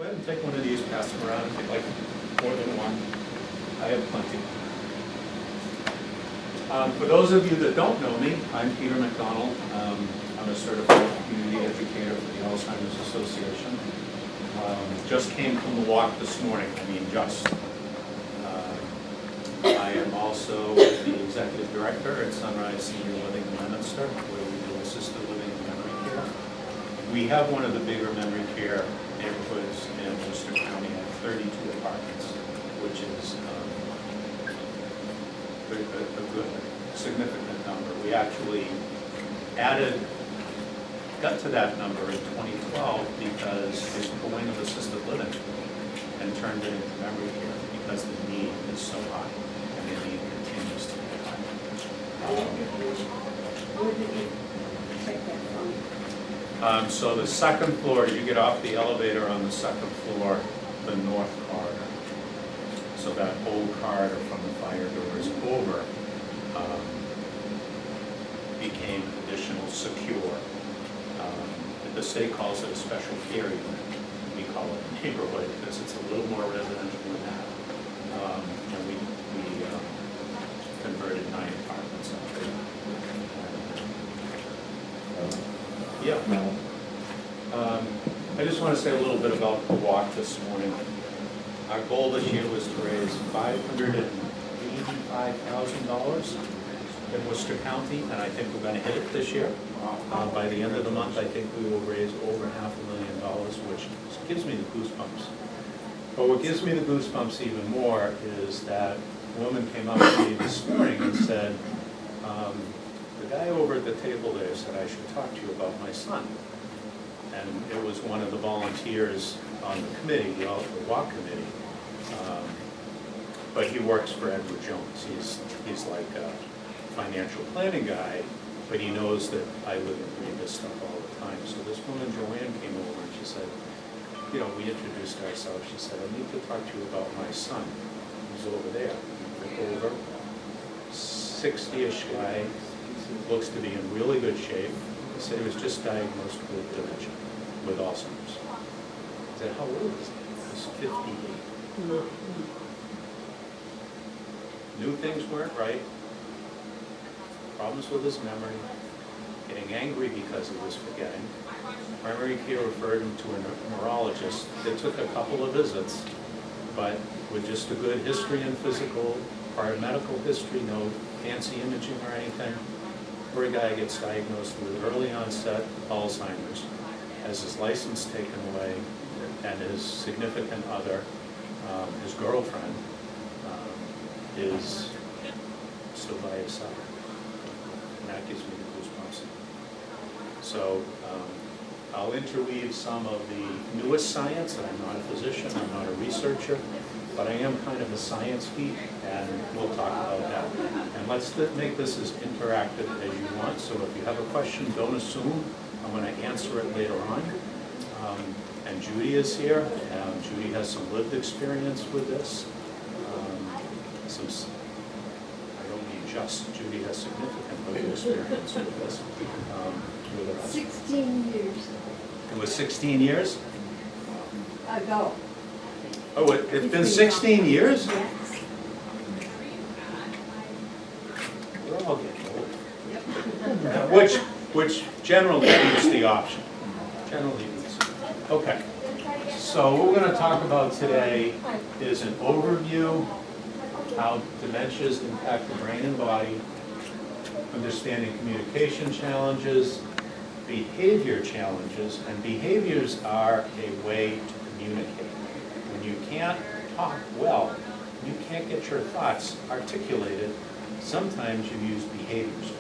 Go ahead and take one of these, pass them around if you'd like more than one. I have plenty. For those of you that don't know me, I'm Peter MacDonald. I'm a certified community educator for the Alzheimer's Association. Just came from the walk this morning, just. I am also the executive director at Sunrise Senior Living in Leominster, where we do assisted living and memory care. We have one of the bigger memory care neighborhoods in Worcester County at 32 apartments, which is a good, significant number. We actually got to that number in 2012 because it went of assisted living and turned it into memory care because the need is so high and the need continues to be high. Where did you take that from? So the second floor, you get off the elevator on the second floor, the north corridor. So that old corridor from the fire doors over became additional secure. The state calls it a special care unit. We call it a neighborhood because it's a little more residential than that. And we converted 9 apartments out there. I just want to say a little bit about the walk this morning. Our goal this year was to raise $585,000 in Worcester County, and I think we're going to hit it this year. By the end of the month, I think we will raise over $500,000, which gives me the goosebumps. But what gives me the goosebumps even more is that a woman came up to me this morning and said, the guy over at the table there said I should talk to you about my son. And it was one of the volunteers on the committee, the walk committee. But he works for Edward Jones. He's like a financial planning guy, but he knows that I live and read this stuff all the time. So this woman, Joanne, came over and she said, we introduced ourselves. She said, I need to talk to you about my son who's over there. Over, 60-ish guy, looks to be in really good shape. He said he was just diagnosed with dementia, with Alzheimer's. I said, how old is he? He's 58. Knew things weren't right. Problems with his memory, getting angry because he was forgetting. Primary care referred him to a neurologist. It took a couple of visits, but with just a good history and physical, prior medical history, no fancy imaging or anything, where a guy gets diagnosed with early onset Alzheimer's, has his license taken away, and his significant other, his girlfriend, is still by his side. And that gives me the goosebumps. So I'll interweave some of the newest science, and I'm not a physician, I'm not a researcher, but I am kind of a science geek, and we'll talk about that. And let's make this as interactive as you want, so if you have a question, don't assume I'm going to answer it later on. And Judy is here. Judy has some lived experience with this. I don't mean just, Judy has significant lived experience with this. 16 years It was 16 years? ago. Oh, it's been 16 years? Yes. We're all getting old. Which generally beats the option. Generally beats it. Okay. So what we're going to talk about today is an overview, how dementias impact the brain and body, understanding communication challenges, behavior challenges, and behaviors are a way to communicate. When you can't talk well, you can't get your thoughts articulated, sometimes you use behavior skills.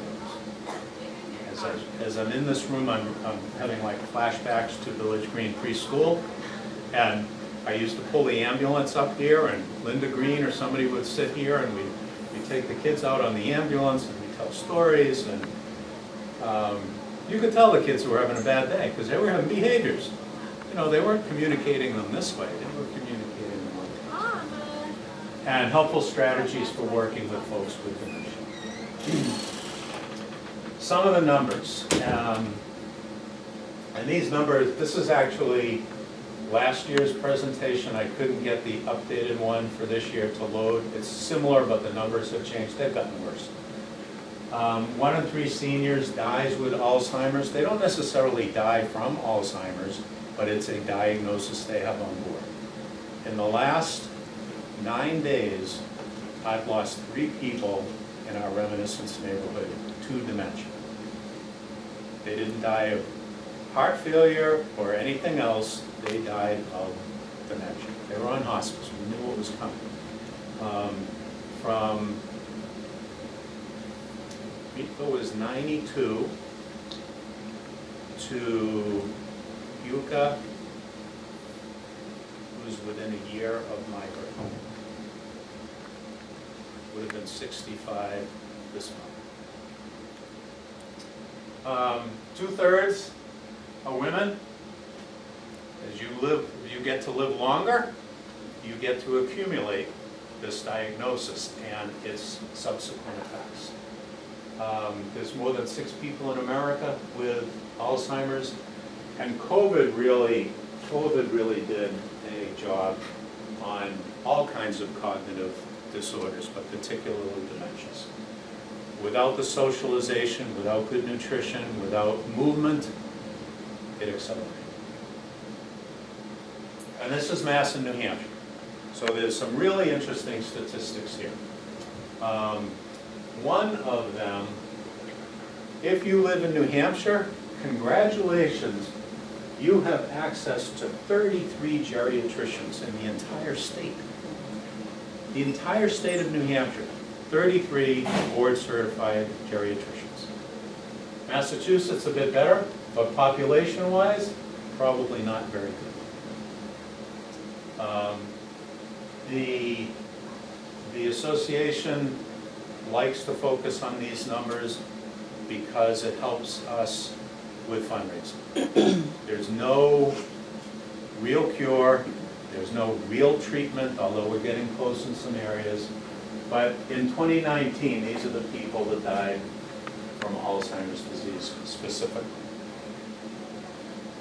As I'm in this room, I'm having like flashbacks to Village Green Preschool, and I used to pull the ambulance up here, and Linda Green or somebody would sit here, and we take the kids out on the ambulance, and we tell stories, and you could tell the kids were having a bad day, because they were having behaviors. They weren't communicating them this way, they were communicating them like this. And helpful strategies for working with folks with dementia. Some of the numbers, and these numbers, this is actually Last year's presentation, I couldn't get the updated one for this year to load. It's similar, but the numbers have changed. They've gotten worse. 1 in 3 seniors dies with Alzheimer's. They don't necessarily die from Alzheimer's, but it's a diagnosis they have on board. In the last 9 days, I've lost 3 people in our Reminiscence neighborhood to dementia. They didn't die of heart failure or anything else. They died of dementia. They were on hospice. We knew what was coming. From Miko was 92 to Yuka, who's within a year of my birth. Would have been 65 this month. 2/3 are women. As you get to live longer, you get to accumulate this diagnosis and its subsequent effects. There's more than 6 people in America with Alzheimer's, and COVID really did a job on all kinds of cognitive disorders, but particularly dementias. Without the socialization, without good nutrition, without movement, it accelerated. And this is Mass in New Hampshire. So there's some really interesting statistics here. One of them, if you live in New Hampshire, congratulations, you have access to 33 geriatricians in the entire state. The entire state of New Hampshire, 33 board-certified geriatricians. Massachusetts a bit better, but population-wise, probably not very good. The association likes to focus on these numbers because it helps us with fundraising. There's no real cure, there's no real treatment, although we're getting close in some areas. But in 2019, these are the people that died from Alzheimer's disease specifically.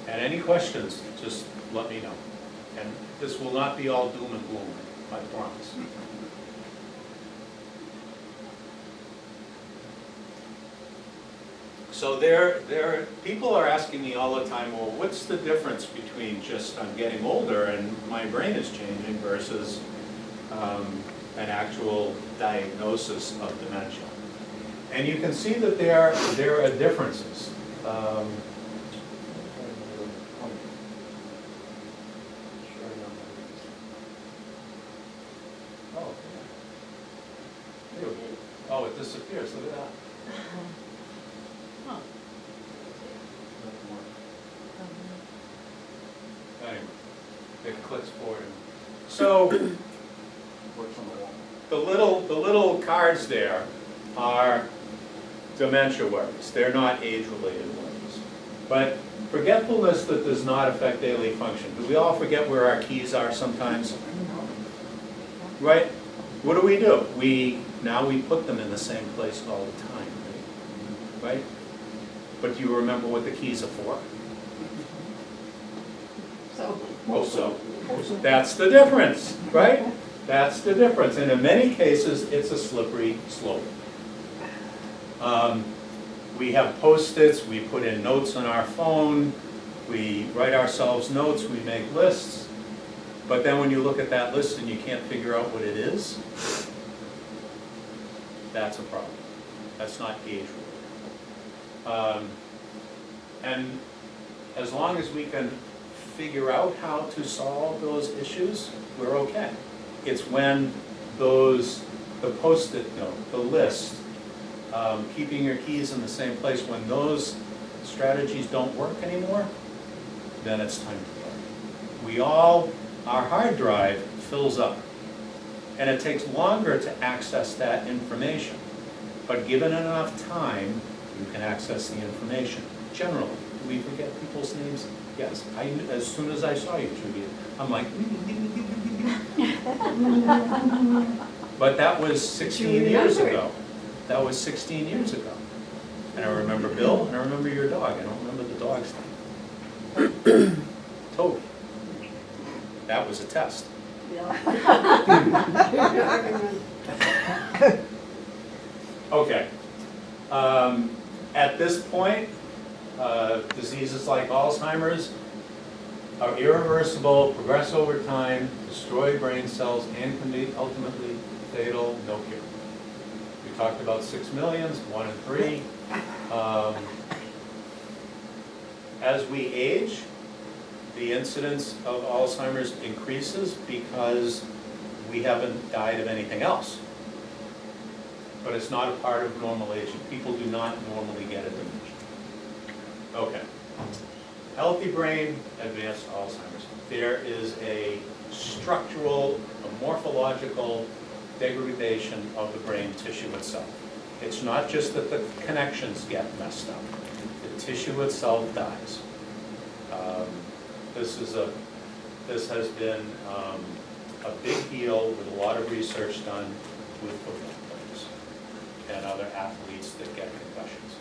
And any questions, just let me know. And this will not be all doom and gloom, I promise. So people are asking me all the time, well, what's the difference between just I'm getting older and my brain is changing versus an actual diagnosis of dementia? And you can see that there are differences. Oh, it disappears, look at that. Anyway, it clicks forward. So, the little cards there are dementia worries. They're not age-related worries. But forgetfulness that does not affect daily function. Do we all forget where our keys are sometimes? Right? What do? Now we put them in the same place all the time, right? But do you remember what the keys are for? So that's the difference, right? That's the difference. And in many cases, it's a slippery slope. We have Post-its, we put in notes on our phone, we write ourselves notes, we make lists. But then when you look at that list and you can't figure out what it is, that's a problem. That's not age-related. And as long as we can figure out how to solve those issues, we're okay. It's when the Post-it note, the list, keeping your keys in the same place, when those strategies don't work anymore, then it's time to go. Our hard drive fills up, and it takes longer to access that information. But given enough time, you can access the information. Generally, do we forget people's names? Yes. As soon as I saw you, Judy, I'm like, but that was 16 years ago. That was 16 years ago. And I remember Bill, and I remember your dog. I don't remember the dog's name. Toby. That was a test. Okay. At this point, diseases like Alzheimer's are irreversible, progress over time, destroy brain cells, and can be ultimately fatal, no cure. We talked about 6 million, 1 in 3. As we age, the incidence of Alzheimer's increases because we haven't died of anything else. But it's not a part of normal aging. People do not normally get a dementia. Okay. Healthy brain, advanced Alzheimer's. There is a structural, a morphological degradation of the brain tissue itself. It's not just that the connections get messed up. The tissue itself dies. This has been a big deal with a lot of research done with football players and other athletes that get concussions.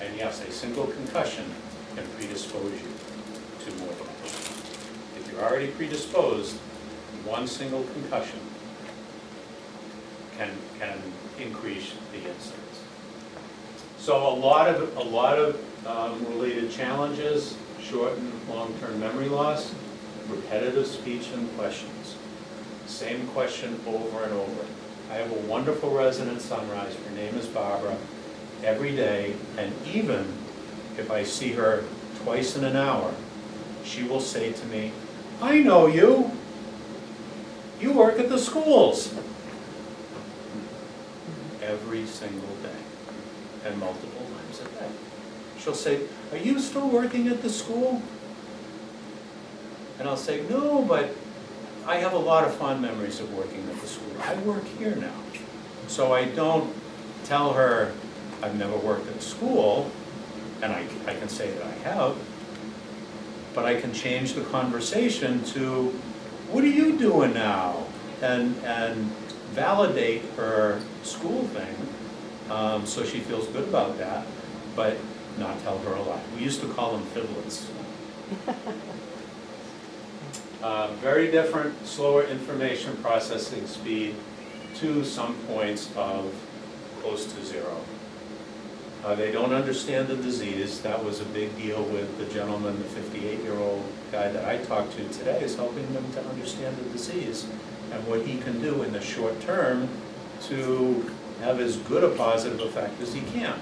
And yes, a single concussion can predispose you to more damage. If you're already predisposed, one single concussion can increase the incidence. So a lot of related challenges: short and long-term memory loss, repetitive speech and questions. Same question over and over. I have a wonderful resident at Sunrise. Her name is Barbara. Every day, and even if I see her twice in an hour, she will say to me, "I know you. You work at the schools." Every single day, and multiple times a day. She'll say, "Are you still working at the school?" And I'll say, "No, but I have a lot of fond memories of working at the school. I work here now." So I don't tell her I've never worked at school, and I can say that I have, but I can change the conversation to, "What are you doing now?" and validate her school thing, so she feels good about that, but not tell her a lie. We used to call them fiblets. Very different, slower information processing speed to some points of close to zero. They don't understand the disease. That was a big deal with the gentleman, the 58-year-old guy that I talked to today, is helping them to understand the disease and what he can do in the short term to have as good a positive effect as he can.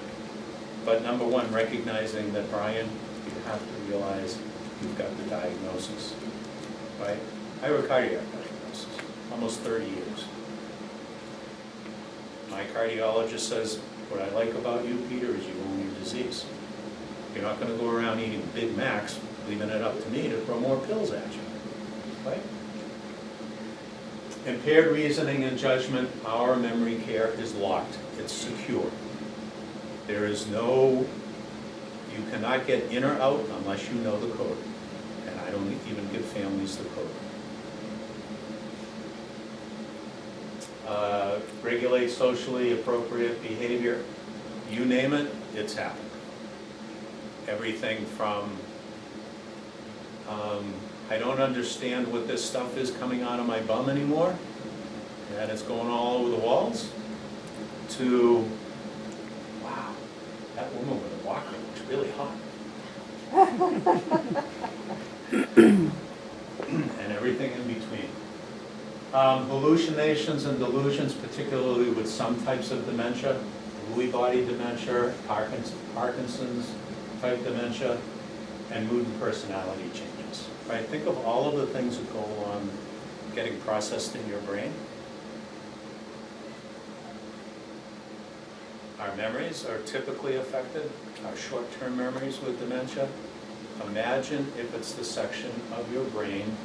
But number one, recognizing that, Brian, you have to realize you've got the diagnosis, right? I have a cardiac diagnosis, almost 30 years. My cardiologist says, "What I like about you, Peter, is you own your disease. You're not going to go around eating Big Macs, leaving it up to me to throw more pills at you," right? Impaired reasoning and judgment, our memory care is locked. It's secure. There is no, you cannot get in or out unless you know the code. And I don't even give families the code. Regulate socially appropriate behavior. You name it, it's happening. Everything from, I don't understand what this stuff is coming out of my bum anymore, and it's going all over the walls, to, wow, that woman with a walker looks really hot. And everything in between. Hallucinations and delusions, particularly with some types of dementia, Lewy body dementia, Parkinson's type dementia, and mood and personality changes. Right? Think of all of the things that go along getting processed in your brain. Our memories are typically affected, our short-term memories with dementia. Imagine if it's the section of your brain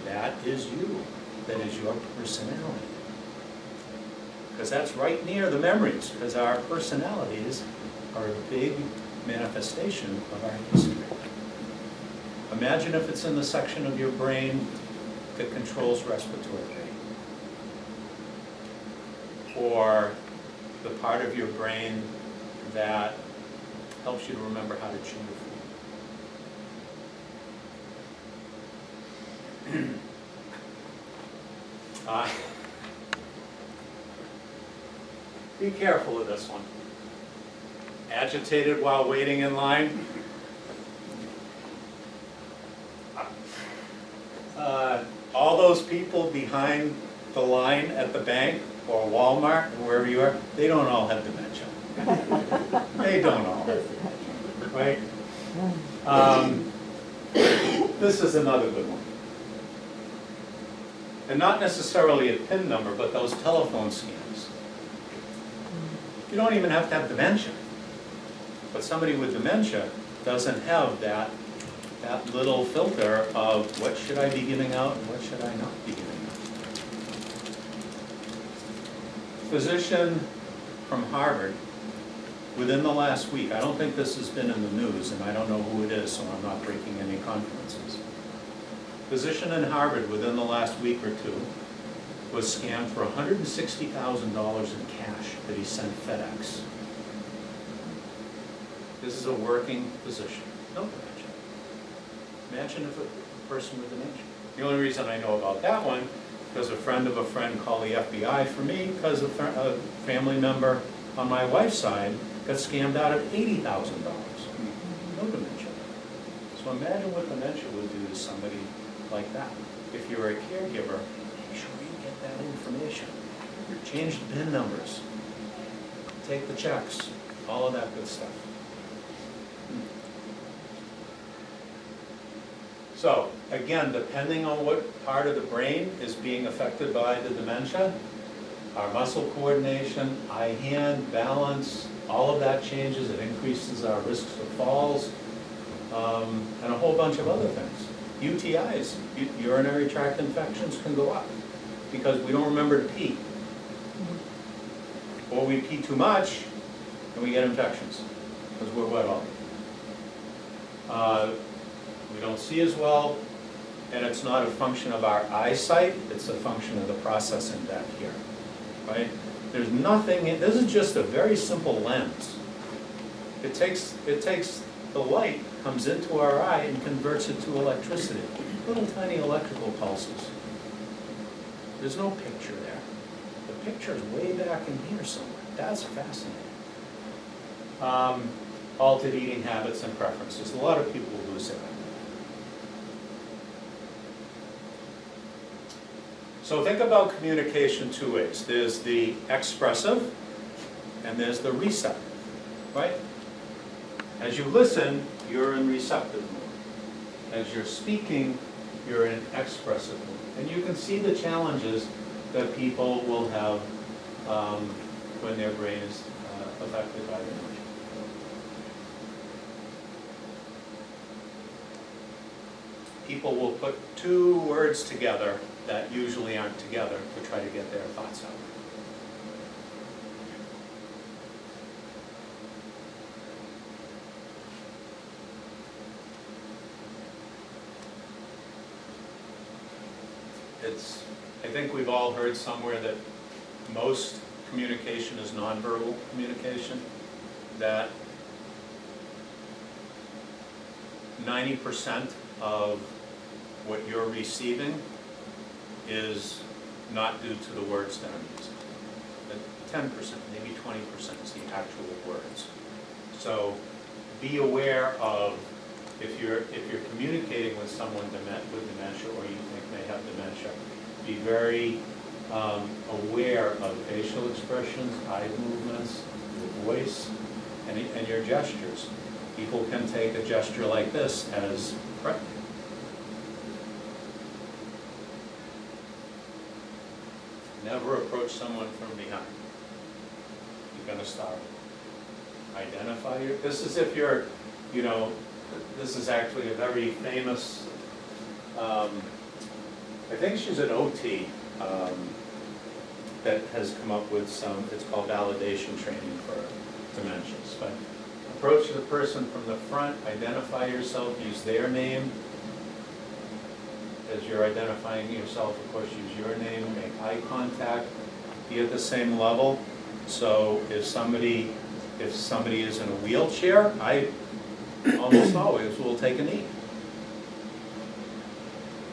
that is you, that is your personality. Because that's right near the memories, because our personalities are a big manifestation of our history. Imagine if it's in the section of your brain that controls respiratory rate, or the part of your brain that helps you to remember how to chew your food. Be careful with this one. Agitated while waiting in line. All those people behind the line at the bank or Walmart or wherever you are, they don't all have dementia. They don't all, right? This is another good one. And not necessarily a PIN number, but those telephone scams. You don't even have to have dementia. But somebody with dementia doesn't have that little filter of what should I be giving out and what should I not be giving out. Physician from Harvard, within the last week, I don't think this has been in the news, and I don't know who it is, so I'm not breaking any confidences. Physician in Harvard, within the last week or two, was scammed for $160,000 in cash that he sent FedEx. This is a working physician. No dementia. Imagine if a person with dementia. The only reason I know about that one, because a friend of a friend called the FBI for me, because a family member on my wife's side got scammed out of $80,000. No dementia. So imagine what dementia would do to somebody like that. If you're a caregiver, make sure you get that information. Change the PIN numbers. Take the checks. All of that good stuff. So, again, depending on what part of the brain is being affected by the dementia, our muscle coordination, eye-hand, balance, all of that changes. It increases our risks of falls, and a whole bunch of other things. UTIs, urinary tract infections, can go up because we don't remember to pee. Or we pee too much, and we get infections because we're wet all day. We don't see as well, and it's not a function of our eyesight, it's a function of the processing back here, right? There's nothing, this is just a very simple lens. It takes the light, comes into our eye and converts it to electricity. Little tiny electrical pulses. There's no picture there. The picture is way back in here somewhere. That's fascinating. Altered eating habits and preferences. A lot of people lose that. So think about communication two ways. There's the expressive and there's the receptive, right? As you listen, you're in receptive mode. As you're speaking, you're in expressive mode. And you can see the challenges that people will have when their brain is affected by dementia. People will put two words together that usually aren't together to try to get their thoughts out. I think we've all heard somewhere that most communication is nonverbal communication, that 90% of what you're receiving is not due to the words that I'm using. But 10%, maybe 20% is the actual words. So be aware of if you're communicating with someone with dementia or you think may have dementia, be very aware of facial expressions, eye movements, your voice, and your gestures. People can take a gesture like this as threatening. Never approach someone from behind. You're going to startle. Identify your, this is if you're, this is actually a very famous, I think she's an OT that has come up with some, it's called validation training for dementias. But approach the person from the front, identify yourself, use their name. As you're identifying yourself, of course, use your name, make eye contact, be at the same level. So if somebody is in a wheelchair, I almost always will take a knee.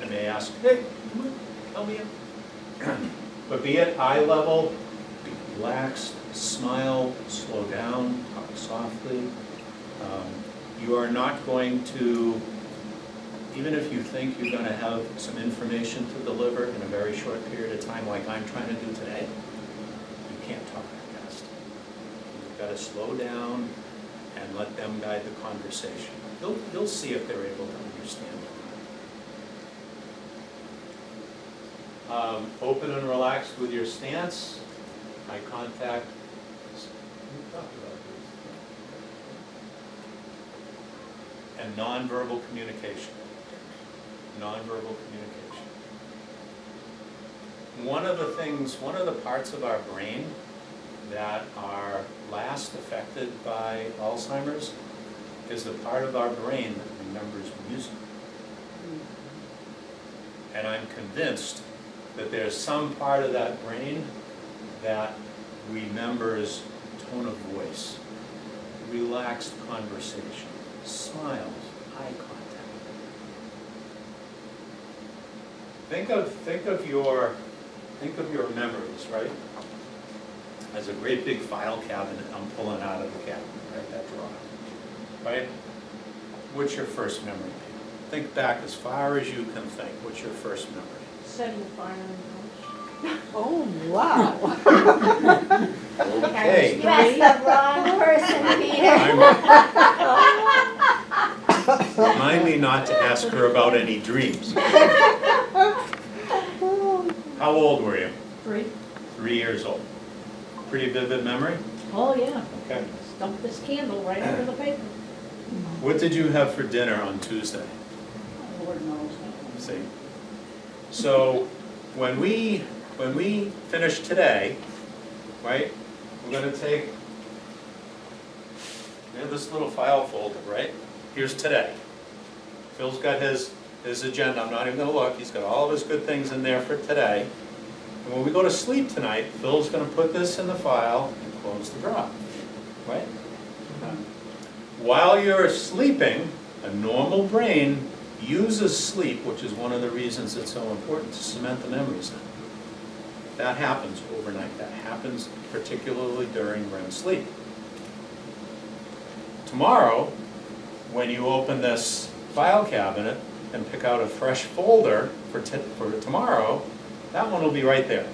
and they ask, hey, come on, help me out. But be at eye level, be relaxed, smile, slow down, talk softly. You are not going to, even if you think you're going to have some information to deliver in a very short period of time like I'm trying to do today, you can't talk that fast. You've got to slow down and let them guide the conversation. You'll see if they're able to understand it. Open and relaxed with your stance, eye contact. We talked about this. And nonverbal communication. Nonverbal communication. One of the parts of our brain that are last affected by Alzheimer's is the part of our brain that remembers music. And I'm convinced that there's some part of that brain that remembers tone of voice, relaxed conversation, smiles, eye contact. Think of your memories, right? As a great big file cabinet I'm pulling out of the cabinet, right? That drawer, right? What's your first memory? Think back as far as you can think. What's your first memory? Setting fire in the house. Oh, wow. Okay. You asked the wrong person, Peter. Remind me not to ask her about any dreams. How old were you? 3. 3 years old. Pretty vivid memory? Oh, yeah. Okay. Stumped this candle right under the paper. What did you have for dinner on Tuesday? Lord knows. See? So when we finish today, right, we're going to take, we have this little file folder, right? Here's today. Phil's got his agenda. I'm not even going to look. He's got all of his good things in there for today. And when we go to sleep tonight, Phil's going to put this in the file and close the drawer, right? While you're sleeping, a normal brain uses sleep, which is one of the reasons it's so important, to cement the memories in. That happens overnight. That happens particularly during REM sleep. Tomorrow, when you open this file cabinet and pick out a fresh folder for tomorrow, that one will be right there.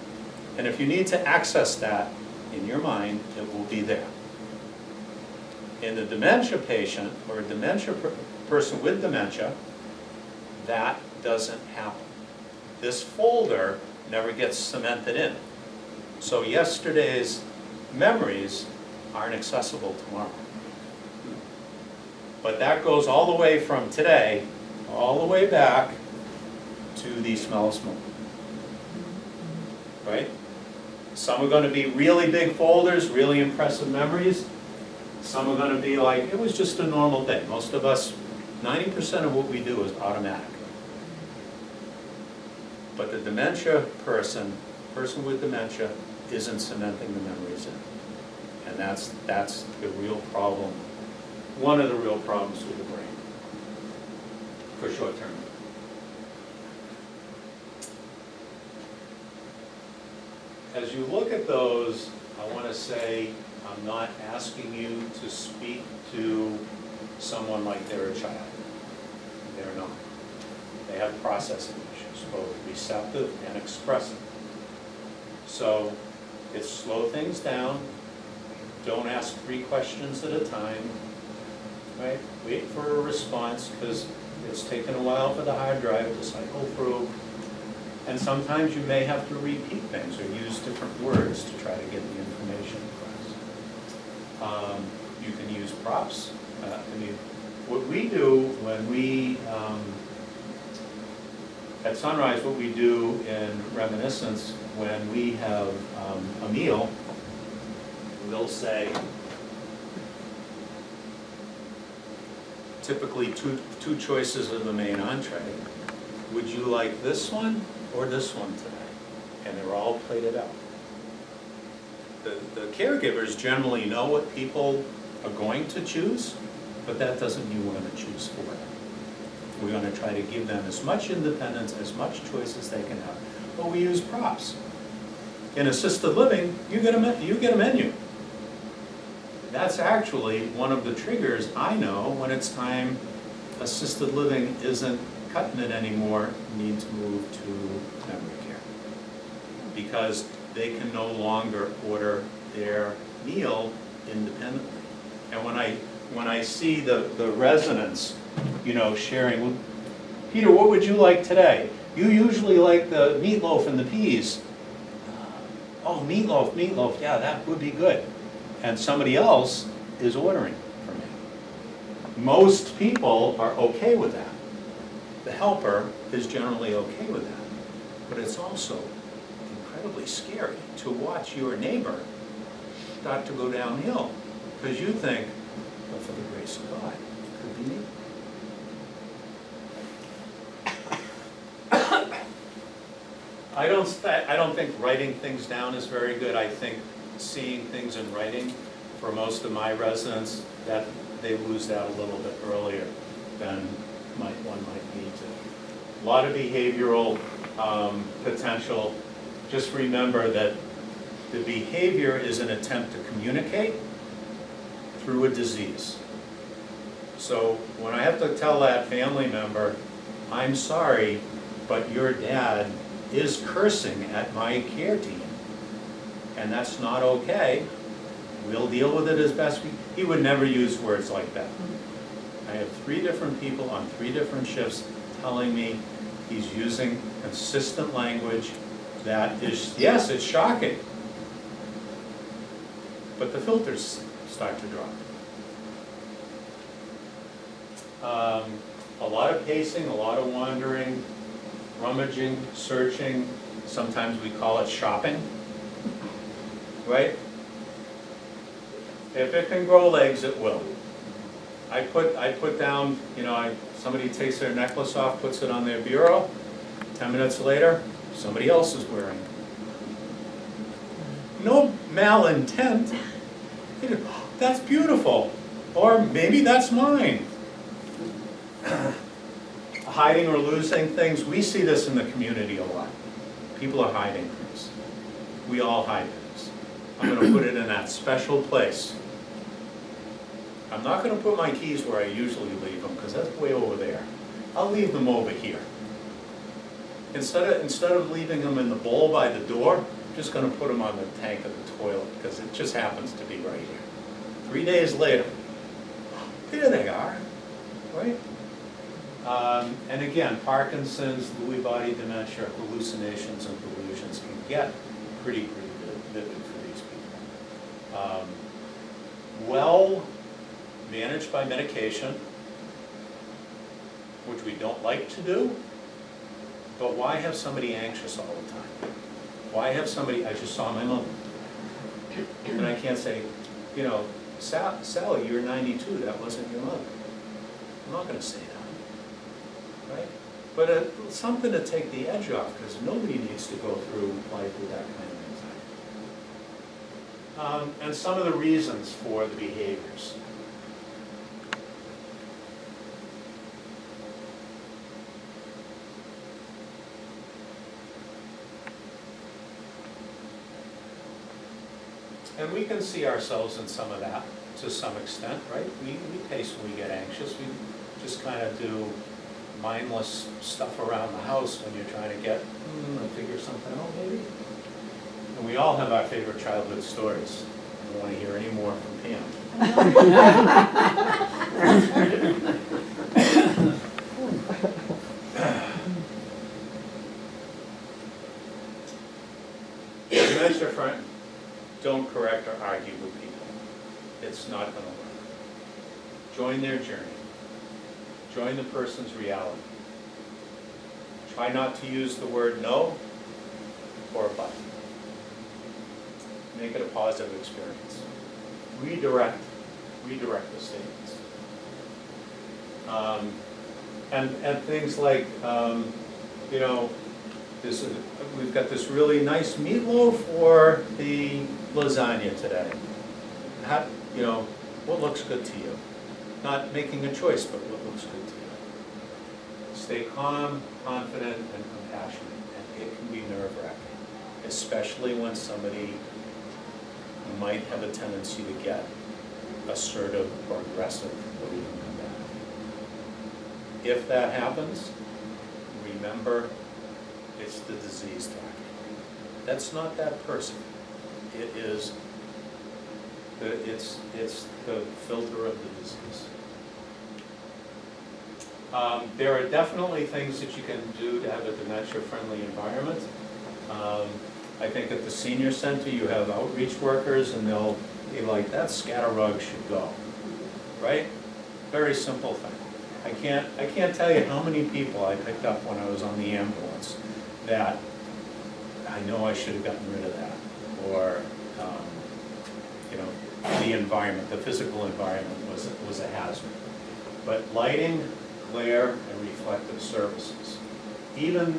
And if you need to access that in your mind, it will be there. In a dementia patient or a dementia person with dementia, that doesn't happen. This folder never gets cemented in. So yesterday's memories aren't accessible tomorrow. But that goes all the way from today, all the way back to the smell of smoke. Right? Some are going to be really big folders, really impressive memories. Some are going to be like, it was just a normal day. Most of us, 90% of what we do is automatic. But the dementia person with dementia, isn't cementing the memories in. And that's the real problem, one of the real problems with the brain for short term. As you look at those, I want to say, I'm not asking you to speak to someone like they're a child. They're not. They have processing issues, both receptive and expressive. So it's slow things down. Don't ask 3 questions at a time. Right? Wait for a response, because it's taken a while for the hard drive to cycle through. And sometimes you may have to repeat things or use different words to try to get the information across. You can use props. What we do when we, at Sunrise, what we do in reminiscence, when we have a meal, we'll say, typically two choices of the main entree. Would you like this one or this one today? And they're all plated out. The caregivers generally know what people are going to choose, but that doesn't mean we're going to choose for them. We're gonna try to give them as much independence, as much choice as they can have. But we use props. In assisted living, you get a menu. That's actually one of the triggers I know when it's time assisted living isn't cutting it anymore, need to move to memory care. Because they can no longer order their meal independently. And when I see the residents, you know, sharing, well, Peter, what would you like today? You usually like the meatloaf and the peas. Oh, meatloaf, yeah, that would be good. And somebody else is ordering for me. Most people are okay with that. The helper is generally okay with that. But it's also incredibly scary to watch your neighbor start to go downhill. Because you think, well, for the grace of God, it could be me. I don't think writing things down is very good. I think seeing things in writing, for most of my residents, that they lose that a little bit earlier than one might need to. A lot of behavioral potential. Just remember that the behavior is an attempt to communicate through a disease. So when I have to tell that family member, I'm sorry, but your dad is cursing at my care team, and that's not okay. We'll deal with it as best he would never use words like that. I have 3 different people on 3 different shifts telling me he's using consistent language that is, yes, it's shocking, but the filters start to drop. A lot of pacing, a lot of wandering, rummaging, searching, sometimes we call it shopping, right? If it can grow legs, it will. I put down, you know, somebody takes their necklace off, puts it on their bureau, 10 minutes later, somebody else is wearing it. No malintent. That's beautiful. Or maybe that's mine. Hiding or losing things, we see this in the community a lot. People are hiding things. We all hide things. I'm going to put it in that special place. I'm not going to put my keys where I usually leave them because that's way over there. I'll leave them over here. Instead of leaving them in the bowl by the door, I'm just going to put them on the tank of the toilet because it just happens to be right here. 3 days later, there they are, right? And again, Parkinson's, Lewy body dementia, hallucinations and delusions can get pretty vivid for these people. Well managed by medication, which we don't like to do, but why have somebody anxious all the time? Why have somebody, I just saw my mother, and I can't say, you know, Sally, you're 92, that wasn't your mother. I'm not going to say that, right? But something to take the edge off, because nobody needs to go through life with that kind of anxiety. And some of the reasons for the behaviors. And we can see ourselves in some of that to some extent, right? We pace when we get anxious. We just kind of do mindless stuff around the house when you're trying to get, figure something out maybe. And we all have our favorite childhood stories. I don't want to hear any more from Pam. Dementia front. Don't correct or argue with people. It's not going to work. Join their journey. Join the person's reality. Try not to use the word no or but. Make it a positive experience. Redirect the statements. And things like, you know, we've got this really nice meatloaf or the lasagna today. You know, what looks good to you? Not making a choice, but what looks good to you. stay calm, confident, and compassionate. And it can be nerve-wracking, especially when somebody might have a tendency to get assertive or aggressive or even combative. If that happens, remember it's the disease talking. That's not that person. It is it's the filter of the disease. There are definitely things that you can do to have a dementia-friendly environment. I think at the senior center you have outreach workers and they'll be like, that scatter rug should go, right? Very simple thing. I can't tell you how many people I picked up when I was on the ambulance that I know I should have gotten rid of that, or you know, the environment, the physical environment was a hazard. But lighting, glare, and reflective surfaces, even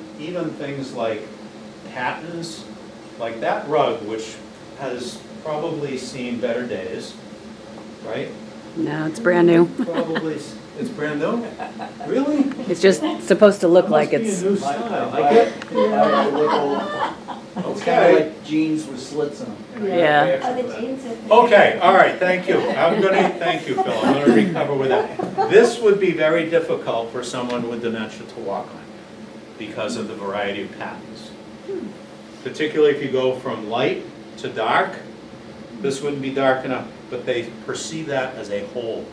things like patterns, like that rug, which has probably seen better days, right? No, it's brand new. Probably, it's brand new? Really? It's just supposed to look like Must be it's, a new style. It's kind of like jeans with slits in them. yeah. Oh, the jeans are. Okay, all right, thank you. Thank you, Phil. I'm gonna recover with that. This would be very difficult for someone with dementia to walk on because of the variety of patterns. Particularly if you go from light to dark, this wouldn't be dark enough, but they perceive that as a whole.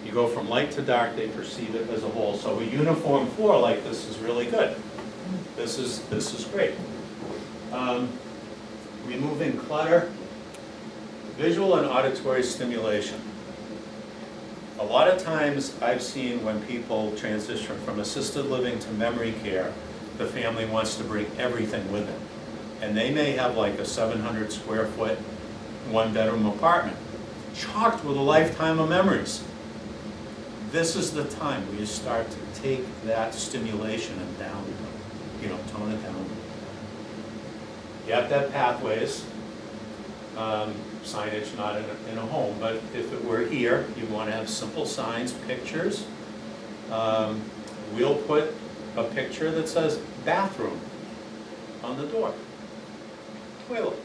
You go from light to dark, they perceive it as a whole. So a uniform floor like this is really good. This is great. Removing clutter, visual and auditory stimulation. A lot of times I've seen when people transition from assisted living to memory care, the family wants to bring everything with them. And they may have like a 700 square foot, 1-bedroom apartment, chocked with a lifetime of memories. This is the time where you start to take that stimulation and down, tone it down. You have to have pathways, signage not in a home, but if it were here, you want to have simple signs, pictures. We'll put a picture that says bathroom on the door, toilet.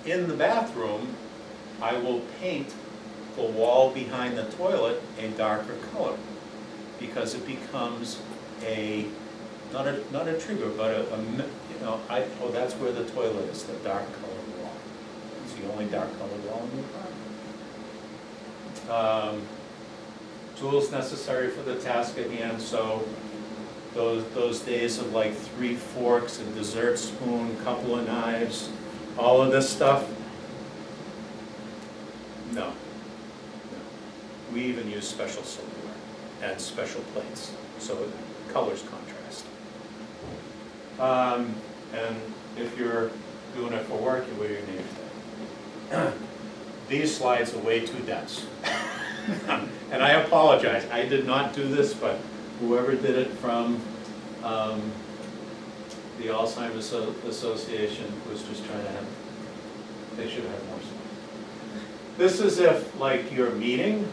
In the bathroom, I will paint the wall behind the toilet a darker color because it becomes not a trigger, but that's where the toilet is, the dark colored wall. It's the only dark colored wall in the apartment. Tools necessary for the task at hand, so those days of like 3 forks, a dessert spoon, couple of knives, all of this stuff, no. We even use special silverware and special plates, so colors contrast. And if you're doing it for work, you wear your name tag. These slides are way too dense. And I apologize, I did not do this, but whoever did it from the Alzheimer's Association was just trying to they should have more slides. This is if, like, your meeting,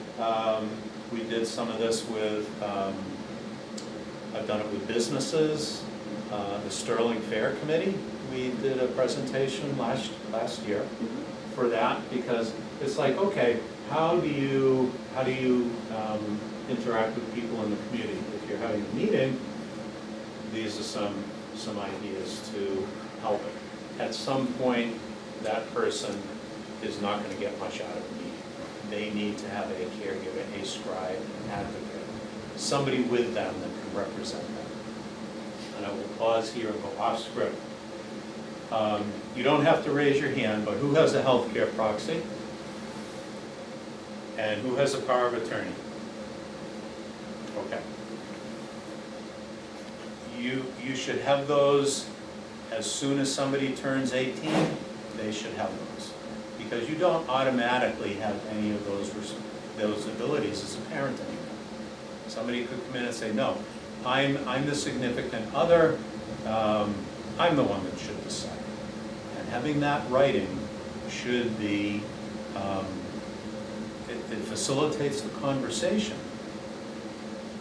we did some of this with, I've done it with businesses, the Sterling Fair Committee. We did a presentation last year for that because it's like, okay, how do you interact with people in the community? If you're having a meeting, these are some ideas to help it. At some point, that person is not going to get much out of the meeting. They need to have a caregiver, a scribe, an advocate, somebody with them that can represent them. And I will pause here and go off script. You don't have to raise your hand, but who has a healthcare proxy? And who has a power of attorney? Okay. You should have those as soon as somebody turns 18, they should have those. Because you don't automatically have any of those abilities as a parent anymore. Somebody could come in and say, no, I'm the significant other, I'm the one that should decide. And having that writing should be, it facilitates the conversation,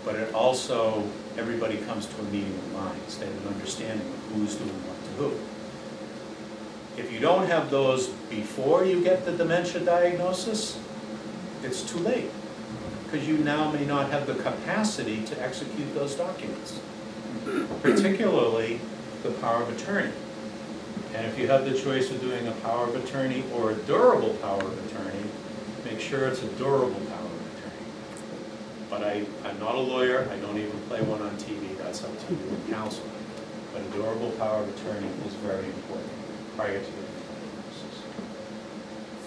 but it also, everybody comes to a meeting of minds. They have an understanding of who's doing what to who. If you don't have those before you get the dementia diagnosis, it's too late, because you now may not have the capacity to execute those documents, particularly the power of attorney. And if you have the choice of doing a power of attorney or a durable power of attorney, make sure it's a durable power of attorney. But I'm not a lawyer, I don't even play one on TV, that's up to you and counsel. But a durable power of attorney is very important prior to the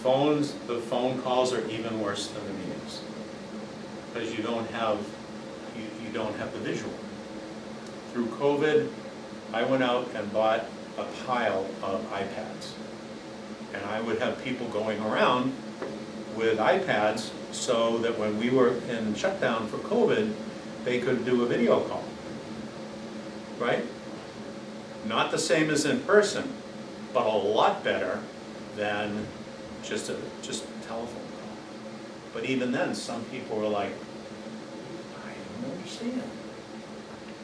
diagnosis. The phone calls are even worse than the meetings, because you don't have the visual. Through COVID, I went out and bought a pile of iPads. And I would have people going around with iPads so that when we were in shutdown for COVID, they could do a video call, right? Not the same as in person, but a lot better than just a telephone call. But even then, some people were like, I don't understand.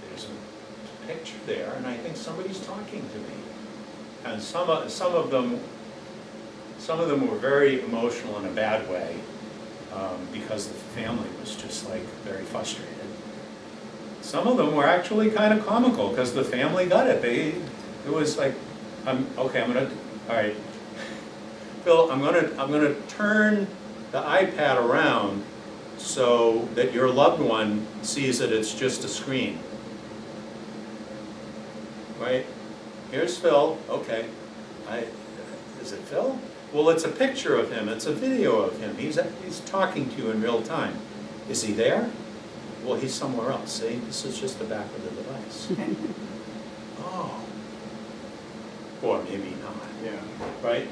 There's a picture there, and I think somebody's talking to me. And some of them were very emotional in a bad way, because the family was just like very frustrated. Some of them were actually kind of comical because the family got it. It was like, all right, Phil, I'm gonna turn the iPad around so that your loved one sees that it's just a screen. Right? Here's Phil. Okay. Is it Phil? Well, it's a picture of him. It's a video of him. He's talking to you in real time. Is he there? Well, he's somewhere else. See, this is just the back of the device. Oh. Or maybe not. Yeah. Right?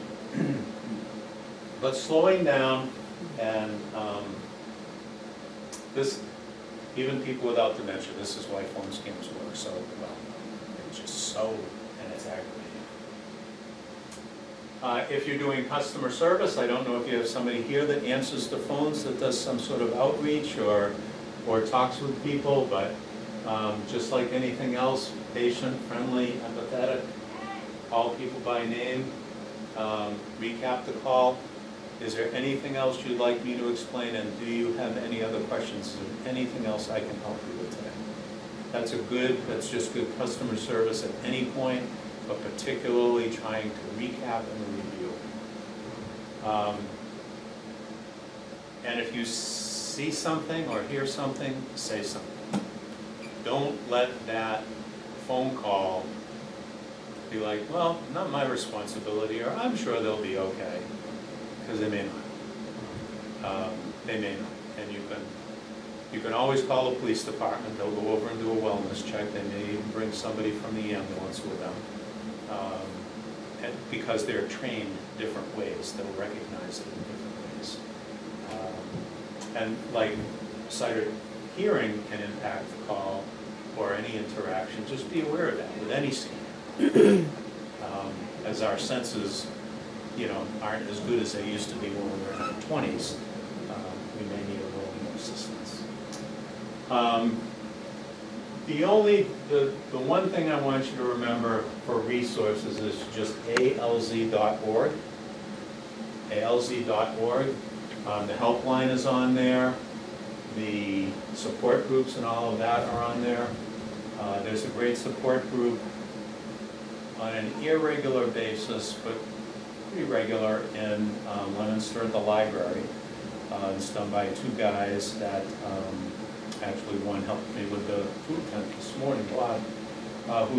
But slowing down, and this, even people without dementia, this is why phone scams work so well. It's just so, and it's aggravating. If you're doing customer service, I don't know if you have somebody here that answers the phones, that does some sort of outreach or talks with people, but just like anything else, patient, friendly, empathetic, call people by name, recap the call. Is there anything else you'd like me to explain, and do you have any other questions? Is there anything else I can help you with today? That's just good customer service at any point, but particularly trying to recap and review. And if you see something or hear something, say something. Don't let that phone call be like, well, not my responsibility, or I'm sure they'll be okay, because they may not. They may not. And you can always call the police department. They'll go over and do a wellness check. They may even bring somebody from the ambulance with them. And because they're trained different ways, they'll recognize it in different ways. And like sight or hearing can impact the call or any interaction. Just be aware of that with any senior. As our senses, aren't as good as they used to be when we were in our 20s, we may need a little more assistance. The one thing I want you to remember for resources is just alz.org. alz.org. The helpline is on there. The support groups and all of that are on there. There's a great support group on an irregular basis, but pretty regular, in Leominster at the library. It's done by two guys that, actually one helped me with the food tent this morning, Bob, who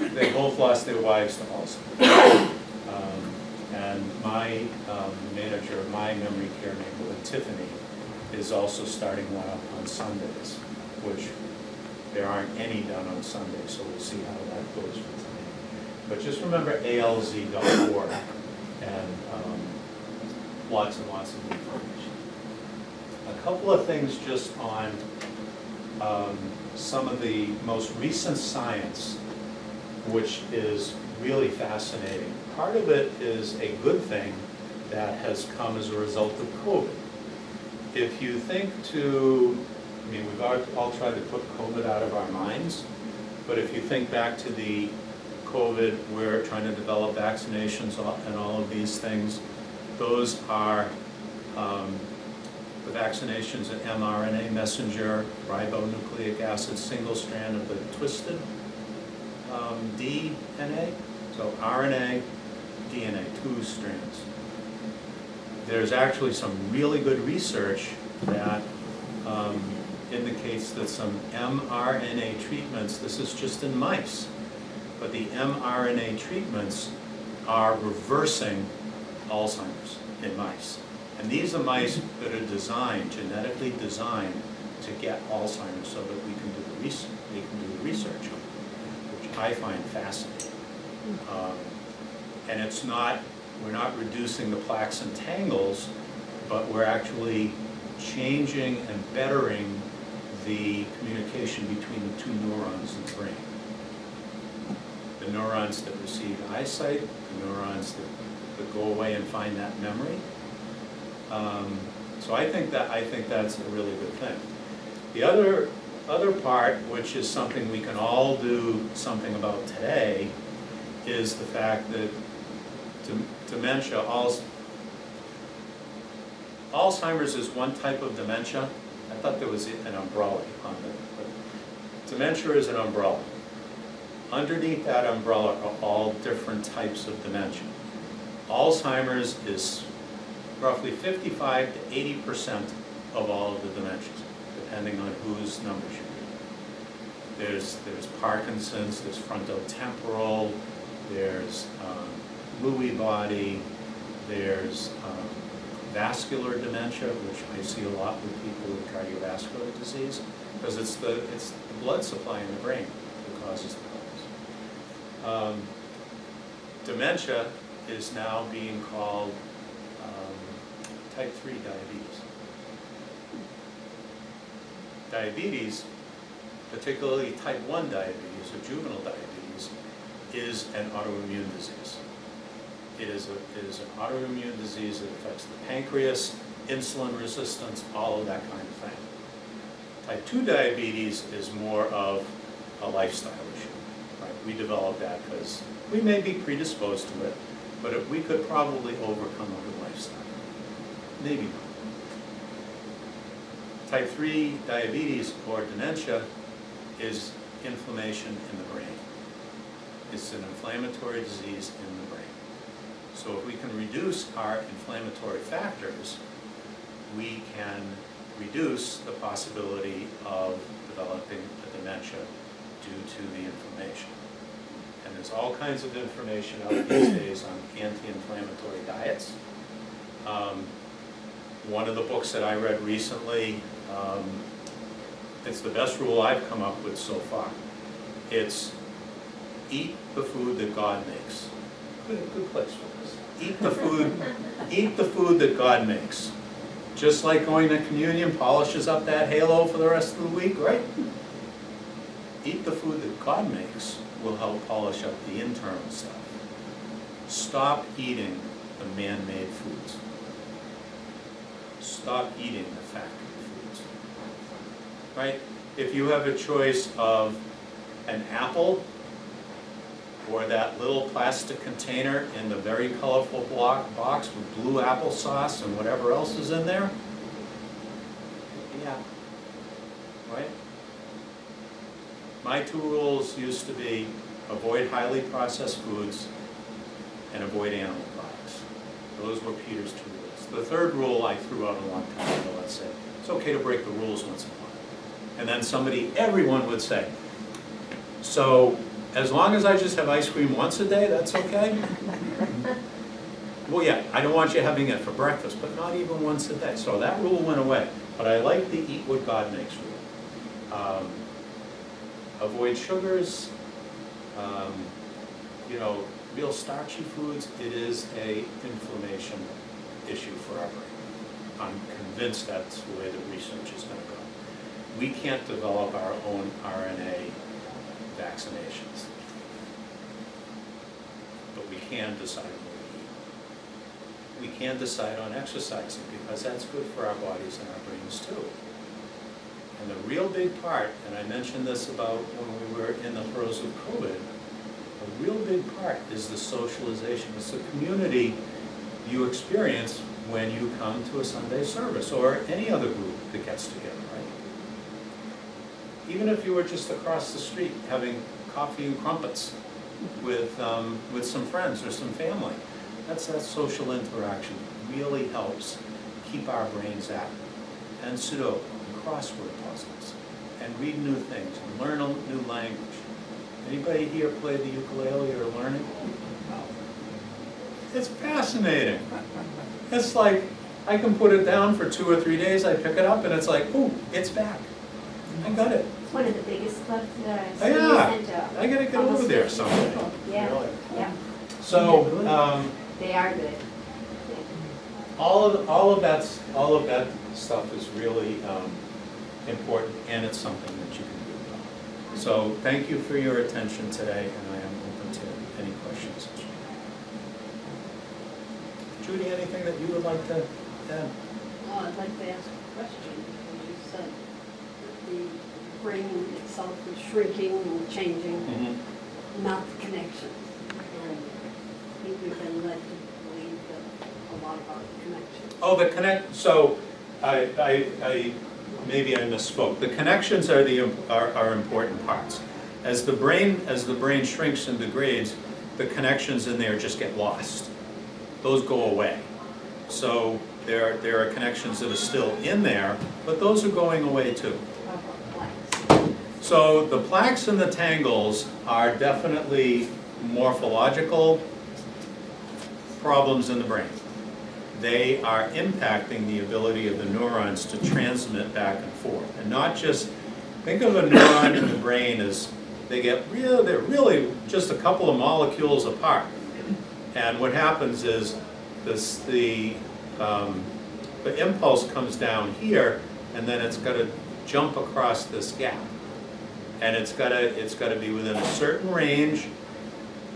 they both lost their wives to Alzheimer's. And my manager of my memory care neighborhood, Tiffany, is also starting one up on Sundays, which there aren't any done on Sundays, so we'll see how that goes for tonight. But just remember alz.org, and lots and lots of information. A couple of things just on some of the most recent science, which is really fascinating. Part of it is a good thing that has come as a result of COVID. If you think to I mean, we've all tried to put COVID out of our minds, but if you think back to the COVID, we're trying to develop vaccinations and all of these things, those are the vaccinations at mRNA messenger, ribonucleic acid, single strand of the twisted DNA. So RNA, DNA, 2 strands. There's actually some really good research that indicates that some mRNA treatments, this is just in mice, but the mRNA treatments are reversing Alzheimer's in mice. And these are mice that are designed, genetically designed, to get Alzheimer's so that we can do the research on it, which I find fascinating. And it's not, we're not reducing the plaques and tangles, but we're actually changing and bettering the communication between the 2 neurons in the brain. The neurons that receive eyesight, the neurons that go away and find that memory. So I think that's a really good thing. The other part, which is something we can all do something about today, is the fact that dementia, Alzheimer's is one type of dementia. I thought there was an umbrella on it, but dementia is an umbrella. Underneath that umbrella are all different types of dementia. Alzheimer's is roughly 55 to 80% of all of the dementias, depending on whose numbers you read. There's Parkinson's, there's frontotemporal, there's Lewy body, there's vascular dementia, which I see a lot with people with cardiovascular disease, because it's the blood supply in the brain that causes the problems. Dementia is now being called type 3 diabetes. Diabetes, particularly type 1 diabetes or juvenile diabetes, is an autoimmune disease. It is an autoimmune disease that affects the pancreas, insulin resistance, all of that kind of thing. Type 2 diabetes is more of a lifestyle issue. Right? We developed that because we may be predisposed to it, but we could probably overcome a good lifestyle. Maybe not. Type 3 diabetes or dementia is inflammation in the brain. It's an inflammatory disease in the brain. So if we can reduce our inflammatory factors, we can reduce the possibility of developing a dementia due to the inflammation. And there's all kinds of information out these days on anti-inflammatory diets. One of the books that I read recently, it's the best rule I've come up with so far. It's eat the food that God makes. Good place for this. Eat the food that God makes. Just like going to communion polishes up that halo for the rest of the week, right? Eat the food that God makes will help polish up the internal stuff. Stop eating the man-made foods. Stop eating the factory foods. Right? If you have a choice of an apple or that little plastic container in the very colorful box with blue applesauce and whatever else is in there, yeah, right? My 2 rules used to be avoid highly processed foods and avoid animal products. Those were Peter's 2 rules. The 3rd rule I threw out a long time ago. Let's say it's okay to break the rules once in a while. And then everyone would say, so as long as I just have ice cream once a day, that's okay? Well, yeah, I don't want you having it for breakfast, but not even once a day. So that rule went away. But I like the eat what God makes rule. Avoid sugars, real starchy foods. It is an inflammation issue for our brain. I'm convinced that's the way the research is going to go. We can't develop our own RNA vaccinations, but we can decide what we eat. We can decide on exercising because that's good for our bodies and our brains too. And the real big part, and I mentioned this about when we were in the throes of COVID, a real big part is the socialization. It's the community you experience when you come to a Sunday service or any other group that gets together, right? Even if you were just across the street having coffee and crumpets with some friends or some family, that social interaction really helps keep our brains active. And Sudoku, and crossword puzzles, and read new things, and learn a new language. Anybody here play the ukulele or learning? It's fascinating. It's like, I can put it down for 2 or 3 days, I pick it up, and it's like, ooh, it's back. I got it. It's one of the biggest clubs there. Oh, yeah. I gotta get over there someday. Yeah, Really. yeah, So, they are good. all of that stuff is really important, and it's something that you can do. So thank you for your attention today, and I am open to any questions. Judy, anything that you would like to add? Oh, I'd like to ask a question, because you said that the brain itself is shrinking and changing, not the connections. And I think we've been led to believe that a lot about the connections. Oh, the connect. So, maybe I misspoke. The connections are are important parts. As the brain shrinks and degrades, the connections in there just get lost. Those go away. So there are connections that are still in there, but those are going away too. So the plaques and the tangles are definitely morphological problems in the brain. They are impacting the ability of the neurons to transmit back and forth. And not just, think of a neuron in the brain as they're really just a couple of molecules apart. And what happens is the impulse comes down here, and then it's got to jump across this gap. And it's got to be within a certain range.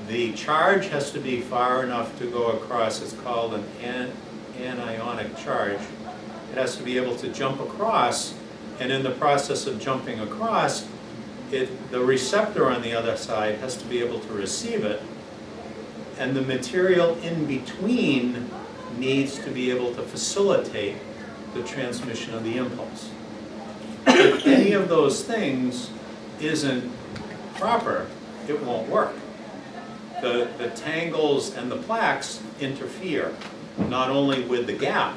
The charge has to be far enough to go across. It's called an anionic charge. It has to be able to jump across, and in the process of jumping across, the receptor on the other side has to be able to receive it, and the material in between needs to be able to facilitate the transmission of the impulse. If any of those things isn't proper, it won't work. The tangles and the plaques interfere, not only with the gap,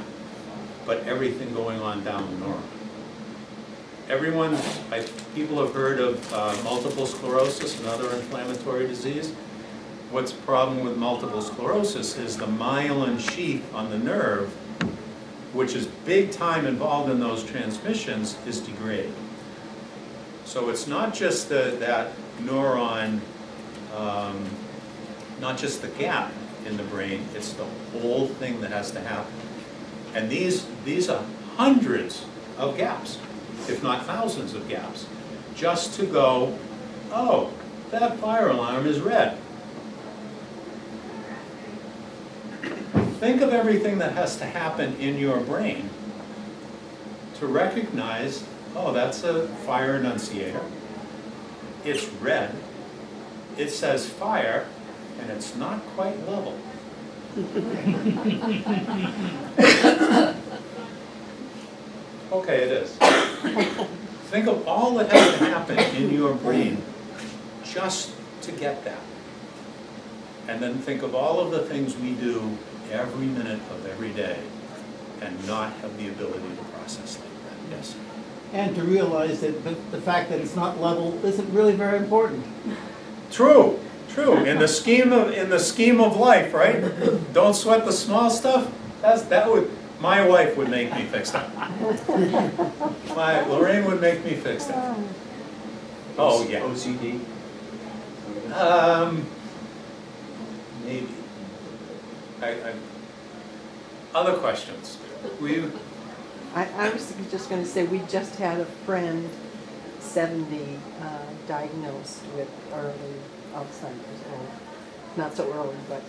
but everything going on down the neuron. People have heard of multiple sclerosis, another inflammatory disease. What's the problem with multiple sclerosis is the myelin sheath on the nerve, which is big time involved in those transmissions, is degraded. So it's not just that neuron, not just the gap in the brain, it's the whole thing that has to happen. And these are hundreds of gaps, if not thousands of gaps, just to go, oh, that fire alarm is red. Think of everything that has to happen in your brain to recognize, oh, that's a fire annunciator. It's red. It says fire, and it's not quite level. Okay, it is. Think of all that has to happen in your brain just to get that. And then think of all of the things we do every minute of every day and not have the ability to process like that. Yes? And to realize that the fact that it's not level isn't really very important. True. In the scheme of life, right? Don't sweat the small stuff. My wife would make me fix that. Lorraine would make me fix that. Oh yeah. OCD. Maybe. Other questions? I was just going to say, we just had a friend, 70, diagnosed with early Alzheimer's, or not so early, but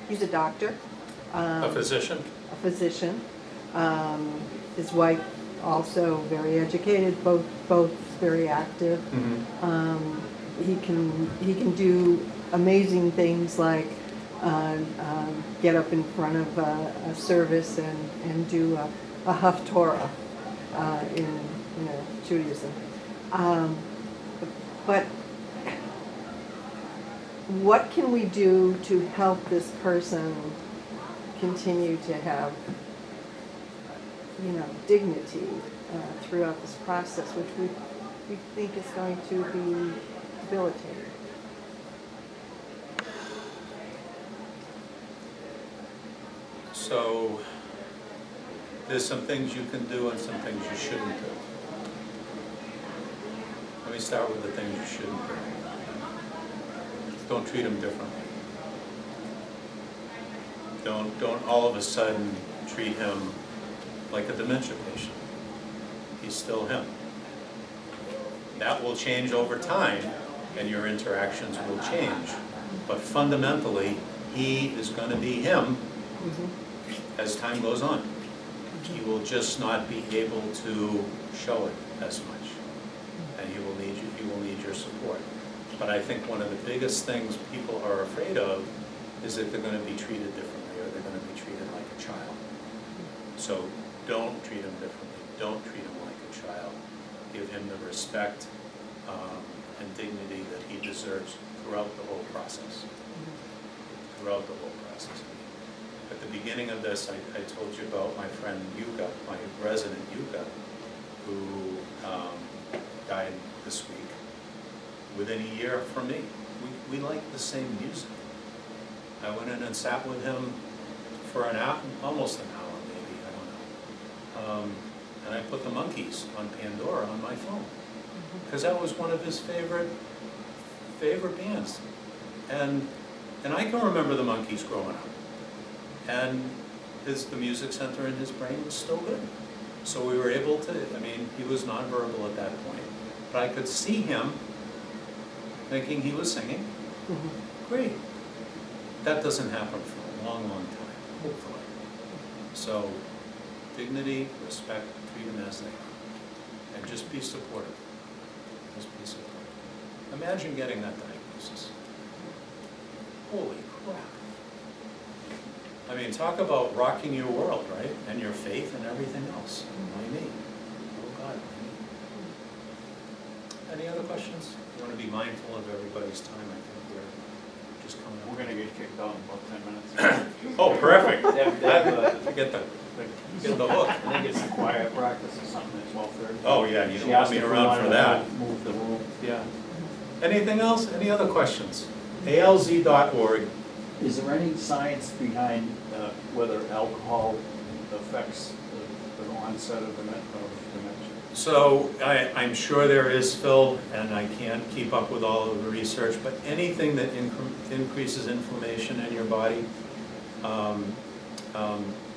he's a doctor. A physician? A physician. His wife also very educated, both very active. He can do amazing things like get up in front of a service and do a Haftorah in Judaism. But what can we do to help this person continue to have dignity throughout this process, which we think is going to be debilitating? So there's some things you can do and some things you shouldn't do. Let me start with the things you shouldn't do. Don't treat him differently. Don't all of a sudden treat him like a dementia patient. He's still him. That will change over time, and your interactions will change. But fundamentally, he is going to be him as time goes on. He will just not be able to show it as much, and he will need you. He will need your support. But I think one of the biggest things people are afraid of is that they're going to be treated differently, or they're going to be treated like a child. So don't treat him differently. Don't treat him like a child. Give him the respect and dignity that he deserves throughout the whole process. Throughout the whole process. At the beginning of this, I told you about my friend Yuka, my resident Yuka, who died this week. Within a year from me, we liked the same music. I went in and sat with him for an hour, almost an hour maybe, I don't know. And I put the Monkees on Pandora on my phone, because that was one of his favorite bands. And I can remember the Monkees growing up. And the music center in his brain was still good. So we were able to, he was nonverbal at that point, but I could see him thinking he was singing. Great. That doesn't happen for a long, long time, hopefully. So dignity, respect, treat them as they are. And just be supportive. Just be supportive. Imagine getting that diagnosis. Holy crap. Talk about rocking your world, right? And your faith and everything else. Why me? Oh God, why me? Any other questions? You want to be mindful of everybody's time. I think we're just coming up. We're going to get kicked out in about 10 minutes. Oh, perfect. Get Get the hook. I think it's a quiet practice or something at 12:30. Oh, yeah, you don't want me around for that. Move the room. Yeah. Anything else? Any other questions? alz.org. Is there any science behind whether alcohol affects the onset of dementia? So I'm sure there is, Phil, and I can't keep up with all of the research, but anything that increases inflammation in your body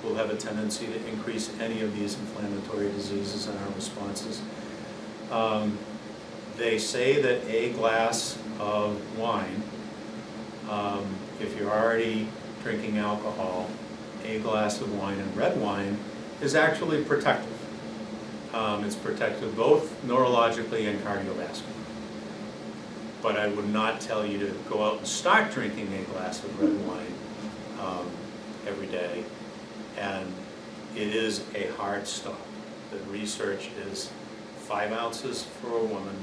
will have a tendency to increase any of these inflammatory diseases and our responses. They say that a glass of wine, if you're already drinking alcohol, a glass of wine, and red wine, is actually protective. It's protective both neurologically and cardiovascularly. But I would not tell you to go out and start drinking a glass of red wine every day. And it is a hard stop. The research is 5 ounces for a woman,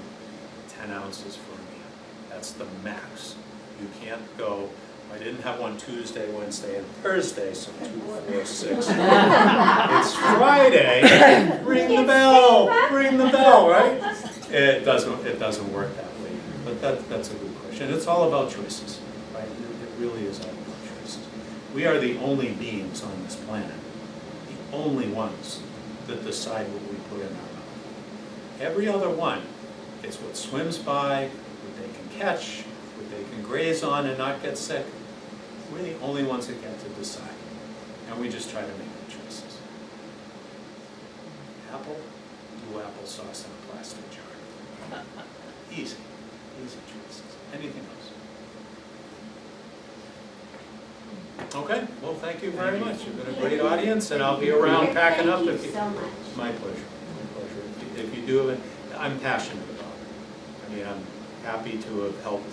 10 ounces for a man. That's the max. You can't go, I didn't have one Tuesday, Wednesday, and Thursday, so 2, 4, 6. It's Friday. Ring the bell. Ring the bell, right? It doesn't work that way. But that's a good question. It's all about choices, right? It really is all about choices. We are the only beings on this planet, the only ones that decide what we put in our mouth. Every other one, it's what swims by, what they can catch, what they can graze on and not get sick. We're the only ones that get to decide. And we just try to make the choices. Apple, do applesauce in a plastic jar. Easy choices. Anything else? Okay, well, thank you very much. You've been a great audience, and I'll be around packing up if you... Thank you so much. My pleasure. do it. I'm passionate about it. I mean, I'm happy to have helped,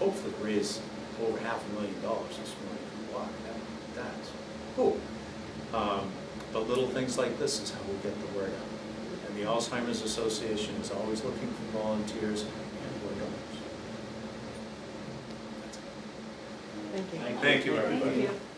hopefully raise over $500,000 this morning. Wow, that's cool. But little things like this is how we get the word out. And the Alzheimer's Association is always looking for volunteers and or donors. That's it. Thank you. Thank you, everybody. Thank you.